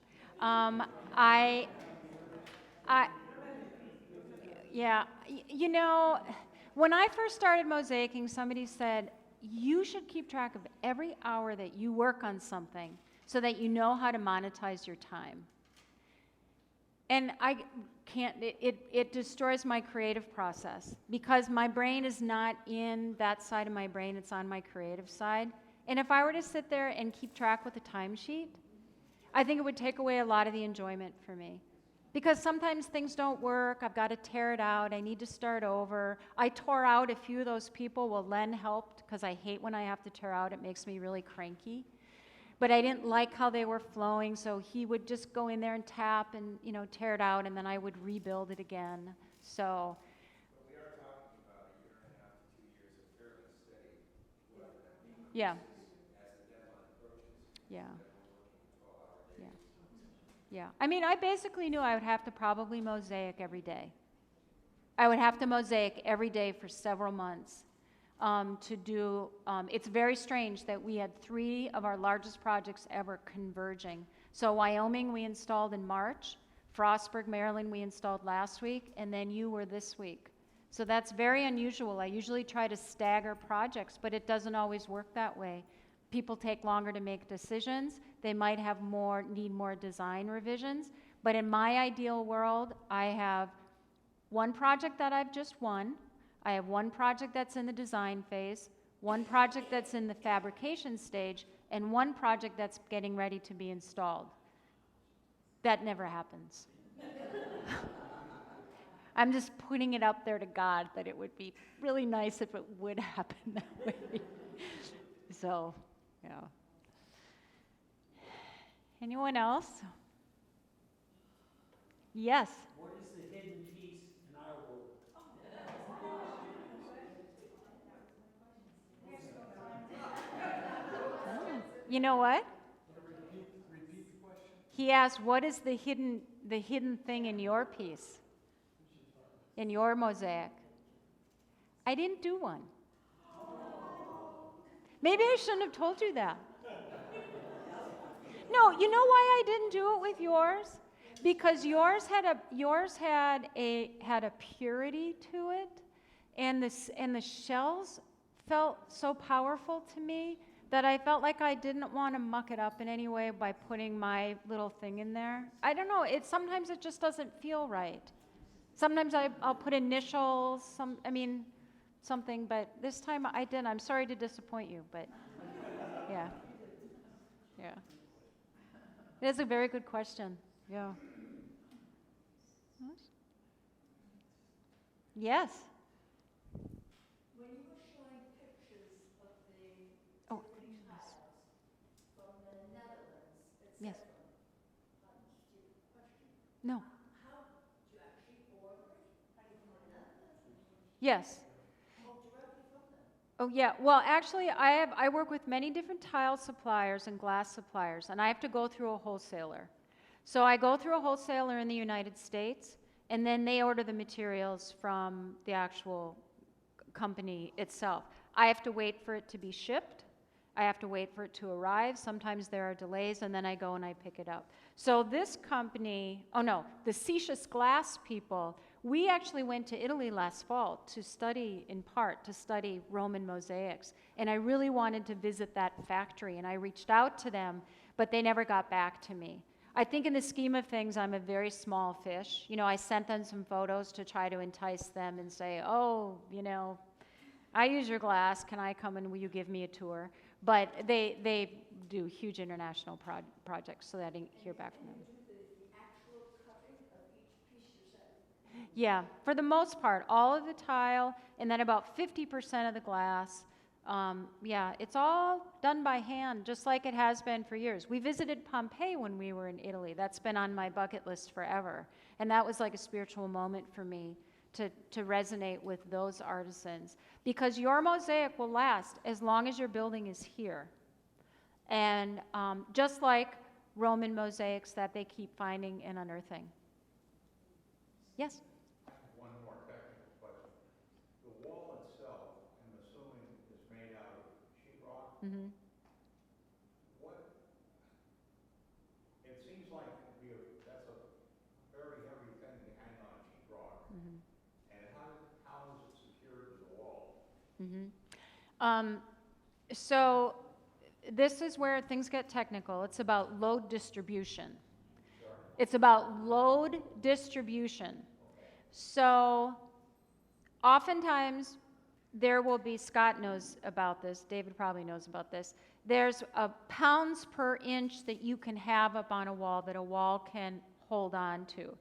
Yeah, when I first started mosaicing, somebody said, you should keep track of every hour that you work on something so that you know how to monetize your time. And I can't, it destroys my creative process because my brain is not in that side of my brain, it's on my creative side. And if I were to sit there and keep track with a timesheet, I think it would take away a lot of the enjoyment for me. Because sometimes things don't work, I've got to tear it out, I need to start over. I tore out a few of those people, well, Len helped, because I hate when I have to tear out, it makes me really cranky. But I didn't like how they were flowing, so he would just go in there and tap and, tear it out, and then I would rebuild it again. So. But we are talking about a year and a half to 2 years of fairly steady decreases Yeah. as the deadline approaches. Yeah. That we're working 12-hour days. Yeah. I mean, I basically knew I would have to probably mosaic every day. I would have to mosaic every day for several months to do, it's very strange that we had 3 of our largest projects ever converging. So Wyoming we installed in March, Frostburg, Maryland we installed last week, and then you were this week. So that's very unusual. I usually try to stagger projects, but it doesn't always work that way. People take longer to make decisions. They might need more design revisions. But in my ideal world, I have one project that I've just won. I have one project that's in the design phase, one project that's in the fabrication stage, and one project that's getting ready to be installed. That never happens. I'm just putting it up there to God that it would be really nice if it would happen that way. So, yeah. Anyone else? Yes? What is the hidden piece in our world? You know what? Repeat the question? He asked, what is the hidden thing in your piece? In your mosaic? I didn't do one. Maybe I shouldn't have told you that. No, you know why I didn't do it with yours? Because yours had a purity to it, and the shells felt so powerful to me that I felt like I didn't want to muck it up in any way by putting my little thing in there. I don't know. Sometimes it just doesn't feel right. Sometimes I'll put initials, something, but this time I didn't. I'm sorry to disappoint you, but yeah. Yeah. It is a very good question. Yeah. Yes. When you were showing pictures of the Oh, tiles from the Netherlands, yes. etc., stupid question. No. How do you actually order it? How do you from the Netherlands? Yes. Oh, directly from them? Oh, yeah. Well, actually, I work with many different tile suppliers and glass suppliers, and I have to go through a wholesaler. So I go through a wholesaler in the United States, and then they order the materials from the actual company itself. I have to wait for it to be shipped. I have to wait for it to arrive. Sometimes there are delays, and then I go and I pick it up. So this company, the Stacia's Glass people, we actually went to Italy last fall to study, in part, to study Roman mosaics. And I really wanted to visit that factory, and I reached out to them, but they never got back to me. I think in the scheme of things, I'm a very small fish. I sent them some photos to try to entice them and say, I use your glass. Can I come and will you give me a tour? But they do huge international projects, so I didn't hear back from them. And you do the actual cutting of each piece yourself? Yeah, for the most part, all of the tile, and then about 50% of the glass. It's all done by hand, just like it has been for years. We visited Pompeii when we were in Italy. That's been on my bucket list forever. And that was like a spiritual moment for me to resonate with those artisans. Because your mosaic will last as long as your building is here. And just like Roman mosaics that they keep finding and unearthing. Yes? One more technical question. The wall itself, I'm assuming, is made out of sheetrock. Mm-hmm. It seems like that's a very heavy thing to hang on sheetrock. Mm-hmm. And how is it secured to the wall? Mm-hmm. So this is where things get technical. It's about load distribution. Sure. It's about load distribution. Okay. So oftentimes there will be, Scott knows about this, David probably knows about this, there's pounds per inch that you can have up on a wall that a wall can hold on to.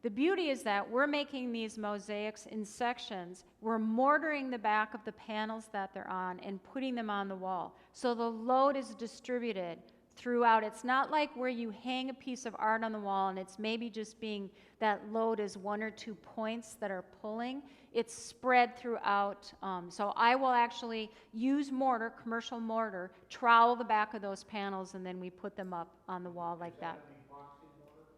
The beauty is that we're making these mosaics in sections. We're mortaring the back of the panels that they're on and putting them on the wall. So the load is distributed throughout. It's not like where you hang a piece of art on the wall and it's maybe just being that load is 1 or 2 points that are pulling. It's spread throughout. So I will actually use mortar, commercial mortar, trowel the back of those panels, and then we put them up on the wall like that. Is that an epoxy mortar?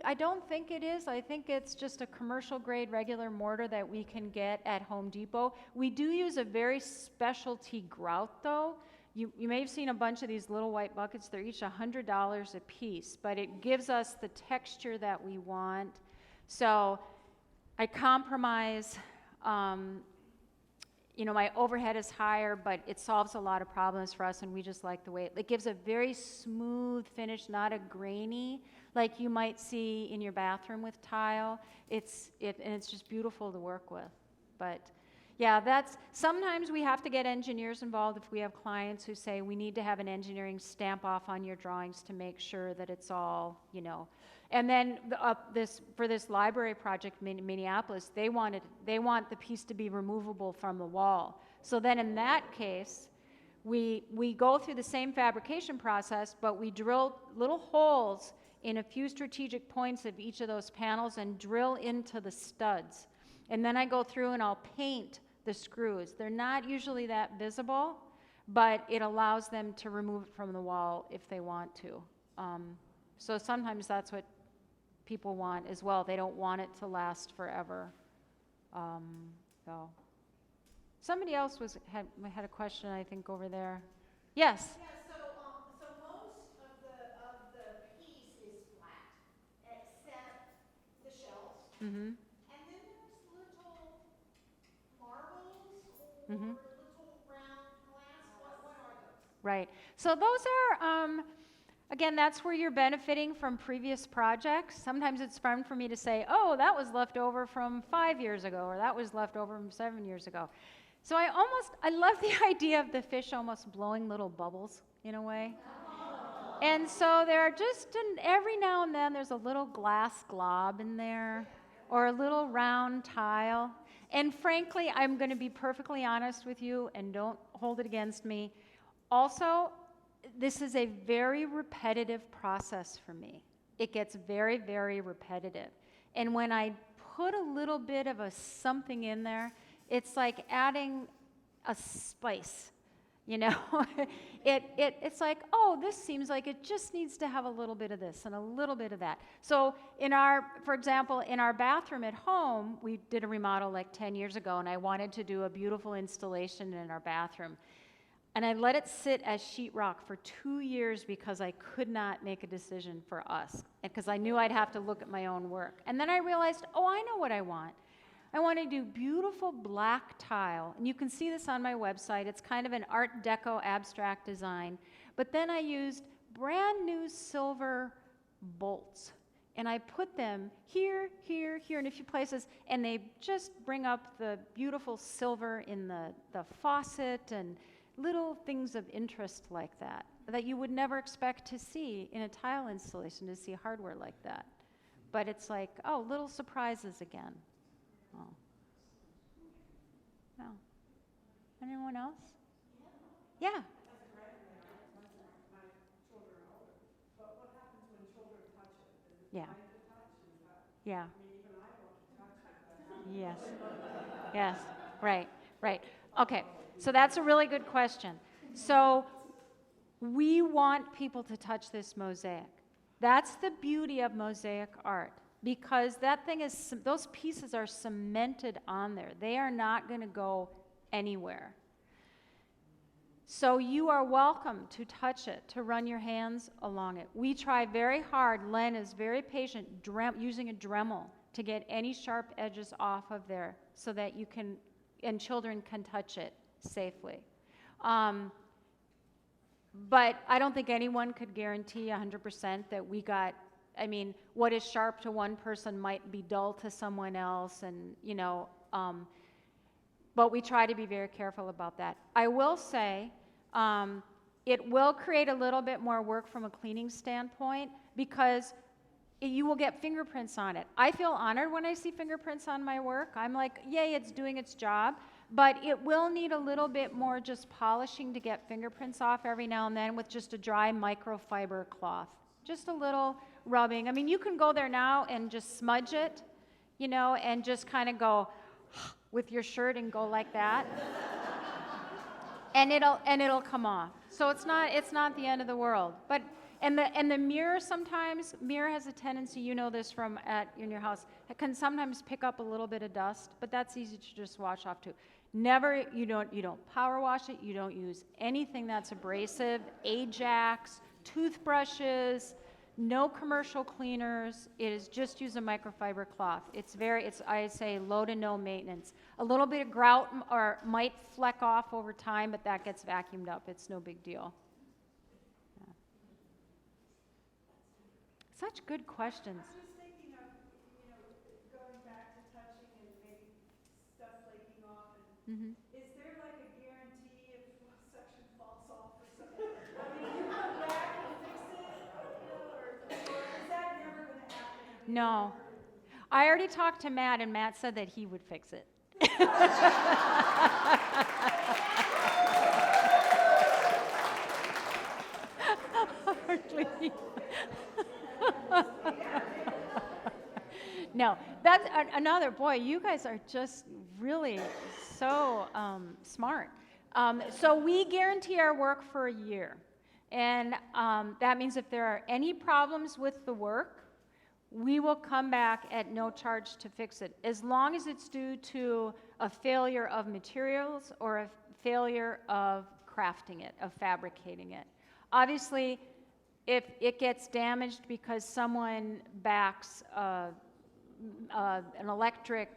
I don't think it is. I think it's just a commercial grade regular mortar that we can get at Home Depot. We do use a very specialty grout though. You may have seen a bunch of these little white buckets. They're each $100 a piece, but it gives us the texture that we want. So I compromise. My overhead is higher, but it solves a lot of problems for us, and we just like the way it gives a very smooth finish, not a grainy like you might see in your bathroom with tile. And it's just beautiful to work with. But yeah, sometimes we have to get engineers involved if we have clients who say we need to have an engineering stamp off on your drawings to make sure that it's all, And then for this library project in Minneapolis, they want the piece to be removable from the wall. So then in that case, we go through the same fabrication process, but we drill little holes in a few strategic points of each of those panels and drill into the studs. And then I go through and I'll paint the screws. They're not usually that visible, but it allows them to remove it from the wall if they want to. So sometimes that's what people want as well. They don't want it to last forever. So somebody else had a question, I think, over there. Yes. Yeah, so most of the piece is flat, except the shelves. Mm-hmm. And then there's little marbles or Mm-hmm. little round glass. What are those? Right. So those are, again, that's where you're benefiting from previous projects. Sometimes it's fun for me to say, oh, that was left over from 5 years ago, or that was left over from 7 years ago. So I love the idea of the fish almost blowing little bubbles in a way. And so there are every now and then there's a little glass glob in there, or a little round tile. And frankly, I'm going to be perfectly honest with you, and don't hold it against me. Also, this is a very repetitive process for me. It gets very, very repetitive. And when I put a little bit of a something in there, it's like adding a spice, you know? It's like, oh, this seems like it just needs to have a little bit of this and a little bit of that. So for example, in our bathroom at home, we did a remodel like 10 years ago, and I wanted to do a beautiful installation in our bathroom. And I let it sit as sheetrock for 2 years because I could not make a decision for us, and because I knew I'd have to look at my own work. And then I realized, oh, I know what I want. I want to do beautiful black tile, and you can see this on my website. It's kind of an Art Deco abstract design. But then I used brand new silver bolts, and I put them here, here, here in a few places, and they just bring up the beautiful silver in the faucet and little things of interest like that you would never expect to see in a tile installation, to see hardware like that. But it's like, oh, little surprises again. Oh. No. Anyone else? Yeah. Yeah. Yeah. Yes. Yes. Right. Right. Okay. So that's a really good question. So we want people to touch this mosaic. That's the beauty of mosaic art, because those pieces are cemented on there. They are not going to go anywhere. So you are welcome to touch it, to run your hands along it. We try very hard. Len is very patient, using a Dremel to get any sharp edges off of there so that you can, and children can touch it safely. But I don't think anyone could guarantee 100% that we got, what is sharp to one person might be dull to someone else, and, but we try to be very careful about that. I will say it will create a little bit more work from a cleaning standpoint, because you will get fingerprints on it. I feel honored when I see fingerprints on my work. I'm like, yay, it's doing its job. But it will need a little bit more just polishing to get fingerprints off every now and then with just a dry microfiber cloth. Just a little rubbing. You can go there now and just smudge it, and just kind of go with your shirt and go like that. and it'll come off. So it's not the end of the world. But and the mirror has a tendency, you know this from in your house, it can sometimes pick up a little bit of dust, but that's easy to just wash off too. You don't power wash it, you don't use anything that's abrasive, Ajax, toothbrushes, no commercial cleaners. It is just use a microfiber cloth. I say low to no maintenance. A little bit of grout might fleck off over time, but that gets vacuumed up. It's no big deal. Yeah. Such good questions. I was thinking of, going back to touching and maybe stuff flaking off. And is there like a guarantee if one section falls off or something? You come back and fix it, or is that never going to happen? No. I already talked to Matt, and Matt said that he would fix it. No, that's another, boy, you guys are just really so smart. So we guarantee our work for a year. And that means if there are any problems with the work, we will come back at no charge to fix it, as long as it's due to a failure of materials or a failure of crafting it, of fabricating it. Obviously, if it gets damaged because someone backs an electric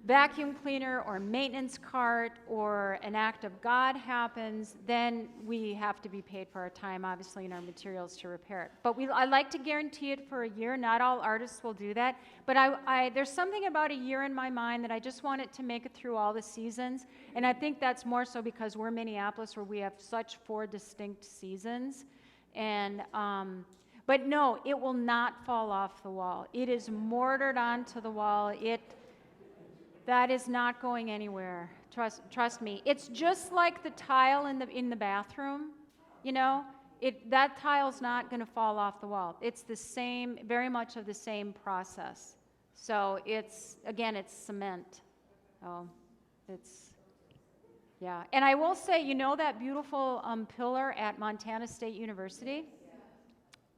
vacuum cleaner or maintenance cart or an act of God happens, then we have to be paid for our time, obviously, and our materials to repair it. But I like to guarantee it for a year. Not all artists will do that. But there's something about a year in my mind that I just want it to make it through all the seasons. And I think that's more so because we're Minneapolis, where we have such 4 distinct seasons. And but no, it will not fall off the wall. It is mortared onto the wall. That is not going anywhere. Trust me. It's just like the tile in the bathroom. You know, that tile's not going to fall off the wall. It's the same, very much of the same process. So it's cement. Oh, yeah. And I will say, you know that beautiful pillar at Montana State University?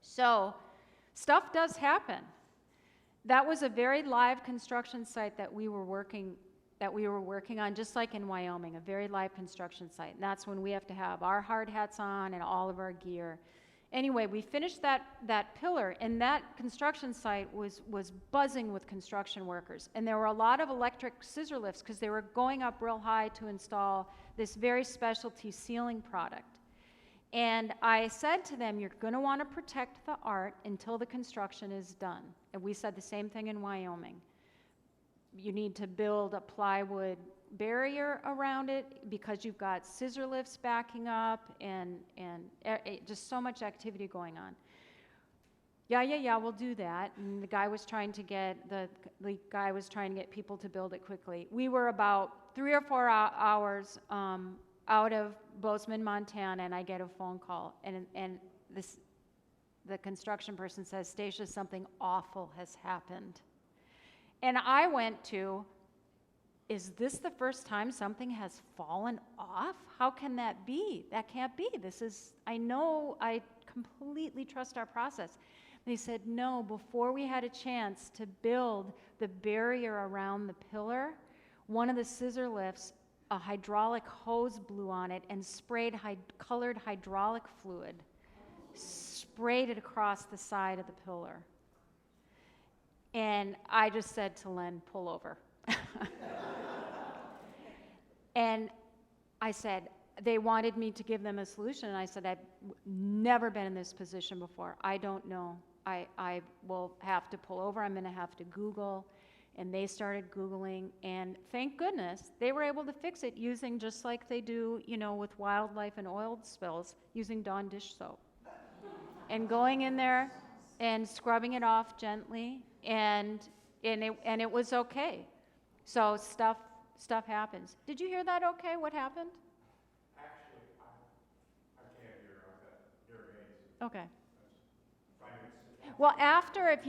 So stuff does happen. That was a very live construction site that we were working on, just like in Wyoming, a very live construction site. And that's when we have to have our hard hats on and all of our gear. Anyway, we finished that pillar, and that construction site was buzzing with construction workers. And there were a lot of electric scissor lifts because they were going up real high to install this very specialty ceiling product. And I said to them, you're going to want to protect the art until the construction is done. And we said the same thing in Wyoming. You need to build a plywood barrier around it because you've got scissor lifts backing up and just so much activity going on. Yeah, we'll do that. And the guy was trying to get people to build it quickly. We were about 3 or 4 hours out of Bozeman, Montana, and I get a phone call, and the construction person says, Stacia, something awful has happened. And I went to, is this the first time something has fallen off? How can that be? That can't be. I know, I completely trust our process. And he said, no, before we had a chance to build the barrier around the pillar, one of the scissor lifts, a hydraulic hose blew on it and sprayed colored hydraulic fluid, sprayed it across the side of the pillar. And I just said to Len, pull over. And I said, they wanted me to give them a solution, and I said, I've never been in this position before. I don't know. I will have to pull over. I'm going to have to Google. And they started Googling, and thank goodness they were able to fix it using, just like they do, with wildlife and oil spills, using Dawn dish soap. And going in there and scrubbing it off gently, and it was okay. So stuff happens. Did you hear that okay? What happened? Actually, I can't hear. I've got hearing aids. Okay. If I could sit Well, after, if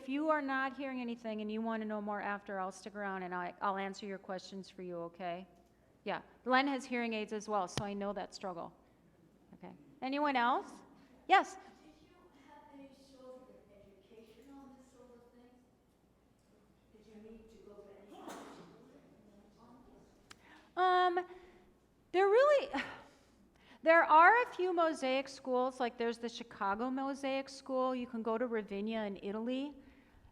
you are not hearing anything and you want to know more after, I'll stick around and I'll answer your questions for you, okay? Yeah. Len has hearing aids as well, so I know that struggle. Okay. Anyone else? Yes? Did you have any sort of education on this sort of thing? Did you need to go to any on this? There are a few Mosaic schools, like there's the Chicago Mosaic School. You can go to Ravinia in Italy.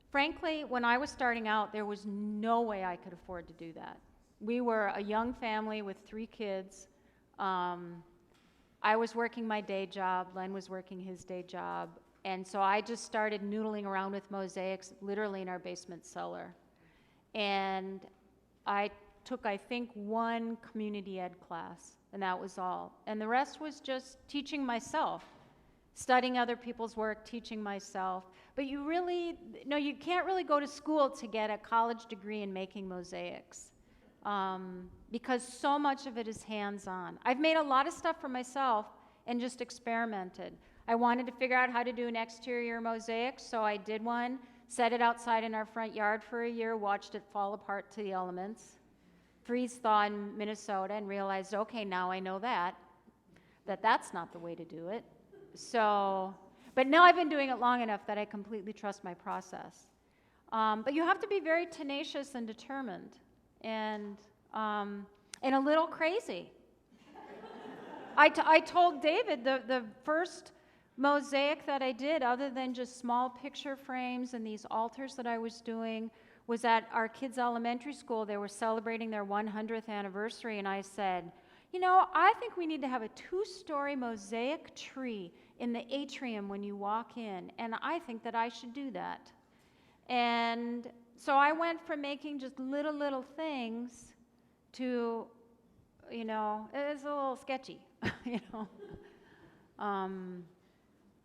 Frankly, when I was starting out, there was no way I could afford to do that. We were a young family with 3 kids. I was working my day job, Len was working his day job, and so I just started noodling around with mosaics literally in our basement cellar. And I took, I think, 1 community ed class, and that was all. And the rest was just teaching myself, studying other people's work, teaching myself. But you can't really go to school to get a college degree in making mosaics, because so much of it is hands-on. I've made a lot of stuff for myself and just experimented. I wanted to figure out how to do an exterior mosaic, so I did one, set it outside in our front yard for a year, watched it fall apart to the elements. freeze thaw in Minnesota and realized, okay, now I know that's not the way to do it. So, but now I've been doing it long enough that I completely trust my process. But you have to be very tenacious and determined, and a little crazy. I told David the first mosaic that I did, other than just small picture frames and these altars that I was doing, was at our kids' elementary school. They were celebrating their 100th anniversary, and I said, I think we need to have a 2-story mosaic tree in the atrium when you walk in, and I think that I should do that. And so I went from making just little things to, it's a little sketchy,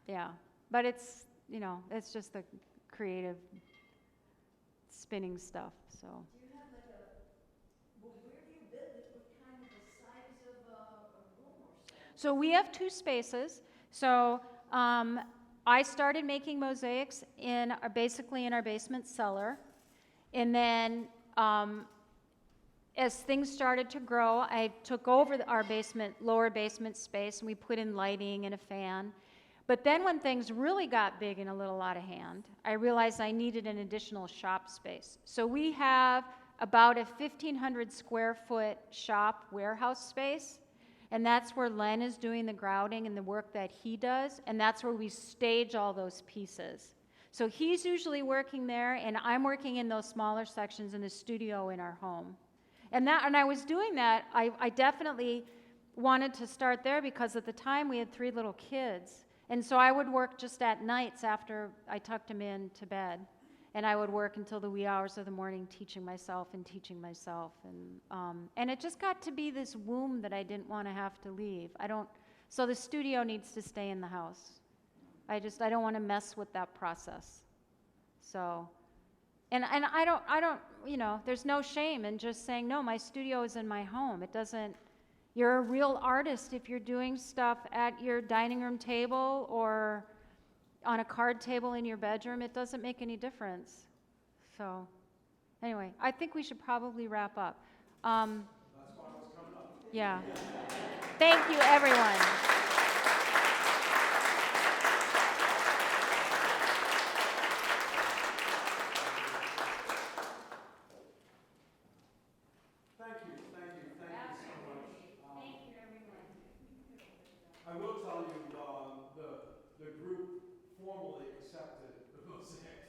yeah, but it's just the creative spinning stuff, so. Do you have where do you build it? What kind of a size of a room or so? So we have 2 spaces. So I started making mosaics basically in our basement cellar, and then as things started to grow, I took over our lower basement space, and we put in lighting and a fan. But then when things really got big and a little out of hand, I realized I needed an additional shop space. So we have about a 1,500 square foot shop warehouse space, and that's where Len is doing the grouting and the work that he does, and that's where we stage all those pieces. So he's usually working there, and I'm working in those smaller sections in the studio in our home. And I was doing that, I definitely wanted to start there because at the time we had 3 little kids. And so I would work just at nights after I tucked him in to bed. And I would work until the wee hours of the morning teaching myself. And it just got to be this womb that I didn't want to have to leave. So the studio needs to stay in the house. I don't want to mess with that process. So, and I don't, there's no shame in just saying, no, my studio is in my home. You're a real artist if you're doing stuff at your dining room table or on a card table in your bedroom. It doesn't make any difference. So, anyway, I think we should probably wrap up. That's why I was coming up. Yeah. Thank you, everyone. I will tell you, the group formally accepted the mosaic